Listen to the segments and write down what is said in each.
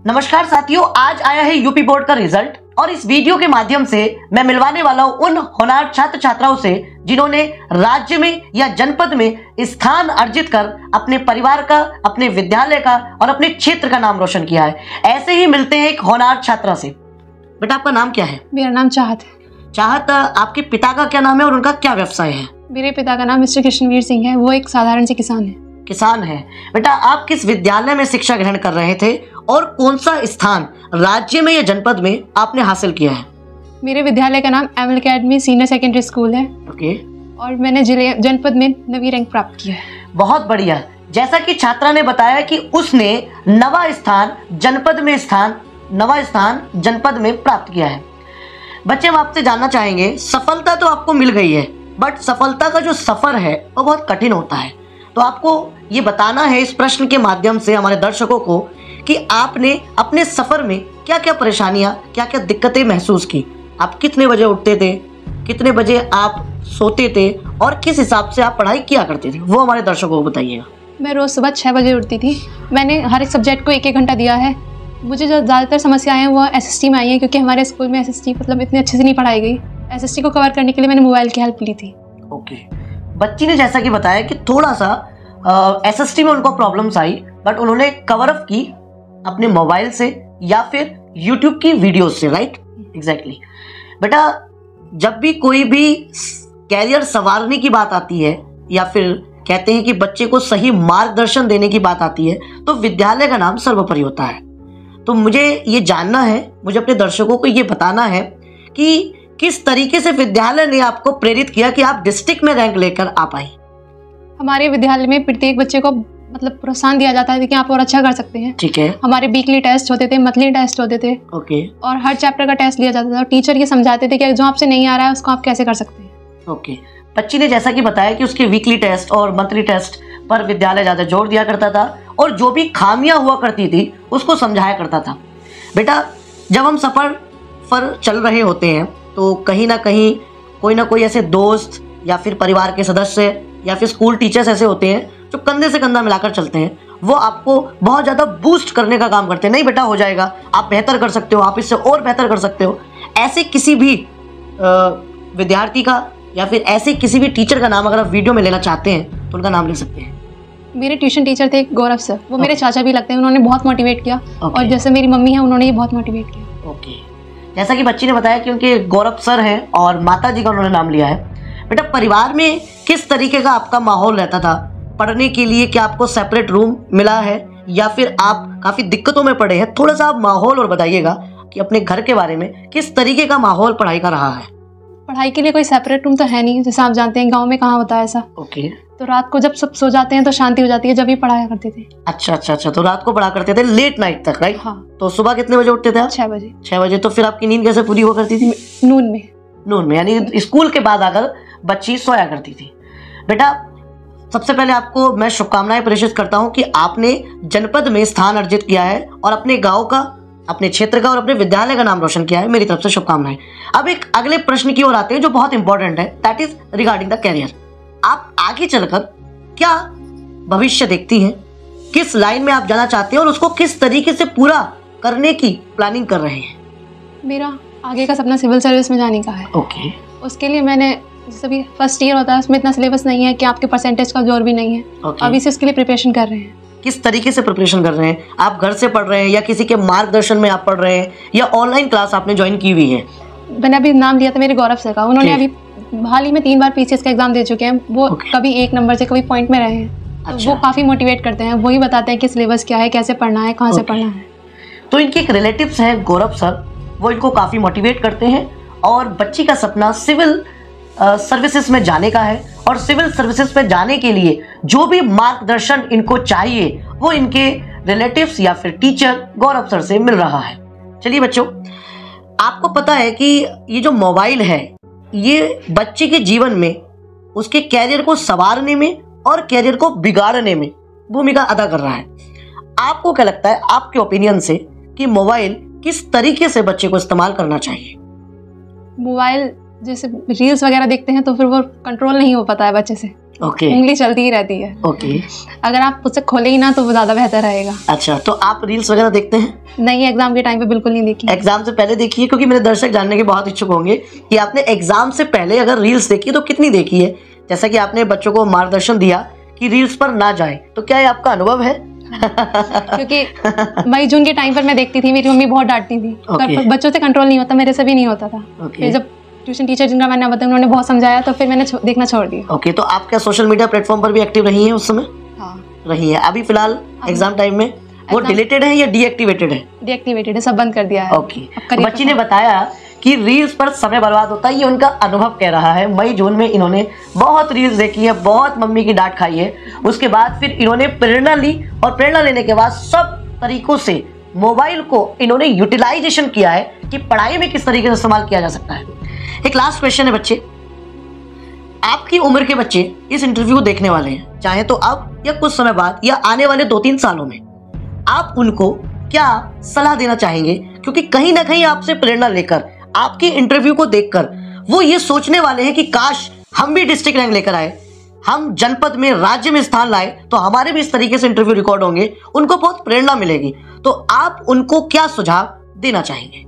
नमस्कार साथियों, आज आया है यूपी बोर्ड का रिजल्ट और इस वीडियो के माध्यम से मैं मिलवाने वाला हूं उन होनहार छात्र छात्राओं से जिन्होंने राज्य में या जनपद में स्थान अर्जित कर अपने परिवार का, अपने विद्यालय का और अपने क्षेत्र का नाम रोशन किया है। ऐसे ही मिलते हैं एक होनहार छात्रा से। बेटा, आपका नाम क्या है? मेरा नाम चाहत है। चाहत, आपके पिता का क्या नाम है और उनका क्या व्यवसाय है? मेरे पिता का नाम मिस्टर कृष्णवीर सिंह है। वो एक साधारण से किसान है। किसान है। बेटा, आप किस विद्यालय में शिक्षा ग्रहण कर रहे थे और कौन सा स्थान राज्य में या जनपद में आपने हासिल किया है? मेरे विद्यालय का नाम ML academy senior secondary school है। ओके। और मैंने जनपद में 9वीं रैंक प्राप्त किया है। बहुत बढ़िया। जैसा कि छात्रा ने बताया कि उसने नवा स्थान जनपद में प्राप्त किया है। बच्चे, हम आपसे जानना चाहेंगे, सफलता तो आपको मिल गई है, बट सफलता का जो सफर है वो बहुत कठिन होता है। तो आपको ये बताना है इस प्रश्न के माध्यम से हमारे दर्शकों को कि आपने अपने सफर में क्या क्या परेशानियां, क्या क्या दिक्कतें महसूस की। आप कितने बजे उठते थे, कितने बजे आप सोते थे और किस हिसाब से आप पढ़ाई किया करते थे, वो हमारे दर्शकों को बताइएगा। मैं रोज़ सुबह 6 बजे उठती थी। मैंने हर एक सब्जेक्ट को 1-1 घंटा दिया है। मुझे जो ज़्यादातर समस्याएं हैं वो SST में आई हैं, क्योंकि हमारे स्कूल में SST मतलब इतनी अच्छे से नहीं पढ़ाई गई। SST को कवर करने के लिए मैंने मोबाइल की हेल्प ली थी। ओके। बच्ची ने जैसा कि बताया कि थोड़ा सा SST में उनको प्रॉब्लम्स आई, बट उन्होंने कवर अप की अपने मोबाइल से या फिर YouTube की वीडियोस से, राइट? एग्जैक्टली। बेटा, जब भी कोई भी कैरियर संवारने की बात आती है या फिर कहते हैं कि बच्चे को सही मार्गदर्शन देने की बात आती है, तो विद्यालय का नाम सर्वोपरि होता है। तो मुझे ये जानना है, मुझे अपने दर्शकों को ये बताना है कि किस तरीके से विद्यालय ने आपको प्रेरित किया कि आप डिस्ट्रिक्ट में रैंक लेकर आ पाई। हमारे विद्यालय में प्रत्येक बच्चे को मतलब प्रोत्साहन दिया जाता है कि आप और अच्छा कर सकते हैं। ठीक है। हमारे वीकली टेस्ट होते थे, मंथली टेस्ट होते थे। ओके। और हर चैप्टर का टेस्ट लिया जाता था। टीचर ये समझाते थे कि जो आपसे नहीं आ रहा है उसको आप कैसे कर सकते हैं। ओके। बच्ची ने जैसा कि बताया कि उसके वीकली टेस्ट और मंथली टेस्ट पर विद्यालय ज़्यादा जोर दिया करता था और जो भी खामियां हुआ करती थी उसको समझाया करता था। बेटा, जब हम सफ़र पर चल रहे होते हैं तो कहीं ना कहीं कोई ना कोई ऐसे दोस्त या फिर परिवार के सदस्य या फिर स्कूल टीचर्स ऐसे होते हैं जो कंधे से कंधा मिलाकर चलते हैं। वो आपको बहुत ज़्यादा बूस्ट करने का काम करते हैं। नहीं बेटा, हो जाएगा, आप बेहतर कर सकते हो, आप इससे और बेहतर कर सकते हो। ऐसे किसी भी विद्यार्थी का या फिर ऐसे किसी भी टीचर का नाम अगर आप वीडियो में लेना चाहते हैं तो उनका नाम ले सकते हैं। मेरे ट्यूशन टीचर थे गौरव सर। वो मेरे चाचा भी लगते हैं। उन्होंने बहुत मोटिवेट किया। और जैसे मेरी मम्मी है, उन्होंने ये बहुत मोटिवेट किया। ओके। जैसा कि बच्ची ने बताया कि उनके गौरव सर हैं और माता जी का उन्होंने नाम लिया है। बेटा, परिवार में किस तरीके का आपका माहौल रहता था पढ़ने के लिए? क्या आपको सेपरेट रूम मिला है या फिर आप काफ़ी दिक्कतों में पड़े हैं? थोड़ा सा आप माहौल और बताइएगा कि अपने घर के बारे में किस तरीके का माहौल पढ़ाई का रहा है। पढ़ाई के लिए कोई सेपरेट रूम तो है नहीं, जैसे आप जानते हैं गांव में कहाँ होता है ऐसा। ओके। तो रात को जब सब सो जाते हैं तो शांति हो जाती है, जब भी पढ़ाया करते थे। अच्छा। तो रात को पढ़ा करते थे लेट नाइट तक, राइट? हाँ। तो सुबह कितने बजे उठते थे आप? 6 बजे। 6 बजे। तो फिर आपकी नींद कैसे पूरी हुआ करती थी? नून में, यानी स्कूल के बाद आकर बच्ची सोया करती थी। बेटा, सबसे पहले आपको मैं शुभकामनाएं प्रेषित करता हूं कि आपने जनपद में स्थान अर्जित किया है और अपने गांव का, अपने क्षेत्र का और अपने विद्यालय का नाम रोशन किया है। मेरी तरफ से शुभकामनाएं। अब एक अगले प्रश्न की ओर आते हैं जो बहुत इंपॉर्टेंट है, that is regarding the career. आप आगे चलकर क्या भविष्य देखती हैं, किस लाइन में आप जाना चाहते हैं और उसको किस तरीके से पूरा करने की प्लानिंग कर रहे हैं? मेरा आगे का सपना सिविल सर्विस में जाने का है। ओके। उसके लिए मैंने जैसे भी फर्स्ट ईयर होता है उसमें इतना सिलेबस नहीं है कि आपके परसेंटेज का जोर भी नहीं है। अभी से उसके लिए प्रिपरेशन कर रहे हैं। किस तरीके से प्रिपरेशन कर रहे हैं? आप घर से पढ़ रहे हैं या किसी के मार्गदर्शन में आप पढ़ रहे हैं या ऑनलाइन क्लास आपने ज्वाइन की हुई है? मैंने अभी नाम लिया था मेरे गौरव सर का। उन्होंने अभी हाल ही में 3 बार PCS का एग्जाम दे चुके हैं। वो कभी 1 नंबर से कभी पॉइंट में रहे हैं। तो वो काफ़ी मोटिवेट करते हैं। वही बताते हैं कि सिलेबस क्या है, कैसे पढ़ना है, कहाँ से पढ़ना है। तो इनके एक रिलेटिव्स हैं गौरव सर, वो इनको काफ़ी मोटिवेट करते हैं और बच्ची का सपना सिविल सर्विसेज में जाने का है और सिविल सर्विसेज में जाने के लिए जो भी मार्गदर्शन इनको चाहिए वो इनके रिलेटिव्स या फिर टीचर गौरव सर से मिल रहा है। चलिए बच्चों, आपको पता है कि ये जो मोबाइल है ये बच्चे के जीवन में उसके कैरियर को संवारने में और कैरियर को बिगाड़ने में भूमिका अदा कर रहा है। आपको क्या लगता है, आपके ओपिनियन से, कि मोबाइल किस तरीके से बच्चे को इस्तेमाल करना चाहिए? मोबाइल जैसे रील्स वगैरह देखते हैं तो फिर वो कंट्रोल नहीं हो पाता है बच्चे से। ओके। उंगली चलती ही रहती है। ओके। अगर आप उससे खोले ही ना तो वो ज़्यादा बेहतर रहेगा। अच्छा, तो आप रील्स वगैरह देखते हैं? नहीं, एग्जाम के टाइम पे बिल्कुल नहीं देखी। एग्जाम से पहले देखी है? क्योंकि मेरे दर्शक जानने के बहुत इच्छुक होंगे कि आपने एग्जाम से पहले अगर रील्स देखी तो कितनी देखी है। जैसा कि आपने बच्चों को मार्गदर्शन दिया कि रील्स पर ना जाएं, तो क्या ये आपका अनुभव है? क्योंकि मई जून के टाइम पर मैं देखती थी, मेरी मम्मी बहुत डांटती थी। पर बच्चों से कंट्रोल नहीं होता, मेरे से भी नहीं होता था। फिर जब ट्यूशन टीचर जिनका मैंने बताया उन्होंने बहुत समझाया तो फिर मैंने देखना छोड़ दिया। ओके, तो आप क्या सोशल मीडिया प्लेटफॉर्म पर भी एक्टिव रही हैं उस समय? हाँ, रही है। अभी फिलहाल एग्जाम टाइम में वो डिलीटेड है या डीएक्टिवेटेड है? डीएक्टिवेटेड है, सब बंद कर दिया है। ओके। बच्ची ने बताया कि रील्स पर समय बर्बाद होता है, ये उनका अनुभव कह रहा है। मई जून में इन्होंने बहुत रील्स देखी है, बहुत मम्मी की डांट खाई है। उसके बाद फिर इन्होंने प्रेरणा ली और प्रेरणा लेने के बाद सब तरीकों से मोबाइल को इन्होंने यूटिलाइजेशन किया है कि पढ़ाई में किस तरीके से इस्तेमाल किया जा सकता है। एक लास्ट क्वेश्चन है बच्चे, आपकी उम्र के बच्चे इस इंटरव्यू को देखने वाले हैं, चाहे तो अब या कुछ समय बाद या आने वाले 2-3 सालों में, आप उनको क्या सलाह देना चाहेंगे? क्योंकि कहीं ना कहीं आपसे प्रेरणा लेकर, आपके इंटरव्यू को देखकर वो ये सोचने वाले हैं कि काश हम भी डिस्ट्रिक्ट रैंक लेकर आए, हम जनपद में, राज्य में स्थान लाए तो हमारे भी इस तरीके से इंटरव्यू रिकॉर्ड होंगे, उनको बहुत प्रेरणा मिलेगी। तो आप उनको क्या सुझाव देना चाहेंगे?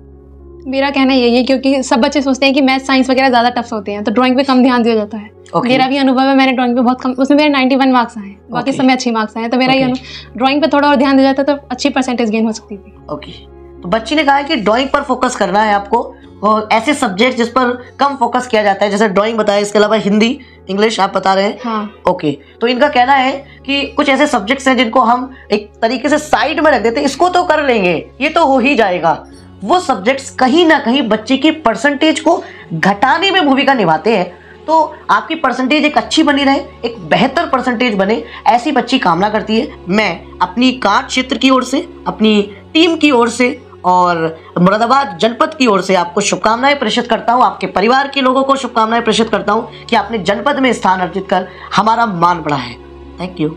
मेरा कहना यही है, क्योंकि सब बच्चे सोचते हैं कि मैथ साइंस वगैरह ज़्यादा टफ होते हैं तो ड्राइंग पे कम ध्यान दिया जाता है। मेरा भी अनुभव है, मैंने ड्राइंग पे बहुत कम, उसमें मेरे 91 मार्क्स आए, बाकी सब में अच्छी मार्क्स आए। तो मेरा ये ड्राइंग पे थोड़ा और ध्यान दिया जाता तो अच्छी परसेंटेज गेन हो सकती थी। ओके, तो बच्ची ने कहा है कि ड्राइंग पर फोकस करना है आपको, और ऐसे सब्जेक्ट जिस पर कम फोकस किया जाता है, जैसे ड्राइंग बताया, इसके अलावा हिंदी, इंग्लिश आप बता रहे हैं। हाँ। ओके, तो इनका कहना है कि कुछ ऐसे सब्जेक्ट्स हैं जिनको हम एक तरीके से साइड में रख देते हैं, इसको तो कर लेंगे, ये तो हो ही जाएगा। वो सब्जेक्ट्स कहीं ना कहीं बच्चे की परसेंटेज को घटाने में भूमिका निभाते हैं। तो आपकी परसेंटेज एक अच्छी बनी रहे, एक बेहतर परसेंटेज बने, ऐसी बच्ची कामना करती है। मैं अपनी कांट क्षेत्र की ओर से, अपनी टीम की ओर से और मुरादाबाद जनपद की ओर से आपको शुभकामनाएं प्रेषित करता हूं, आपके परिवार के लोगों को शुभकामनाएं प्रेषित करता हूं कि आपने जनपद में स्थान अर्जित कर हमारा मान बढ़ाया है। Thank you.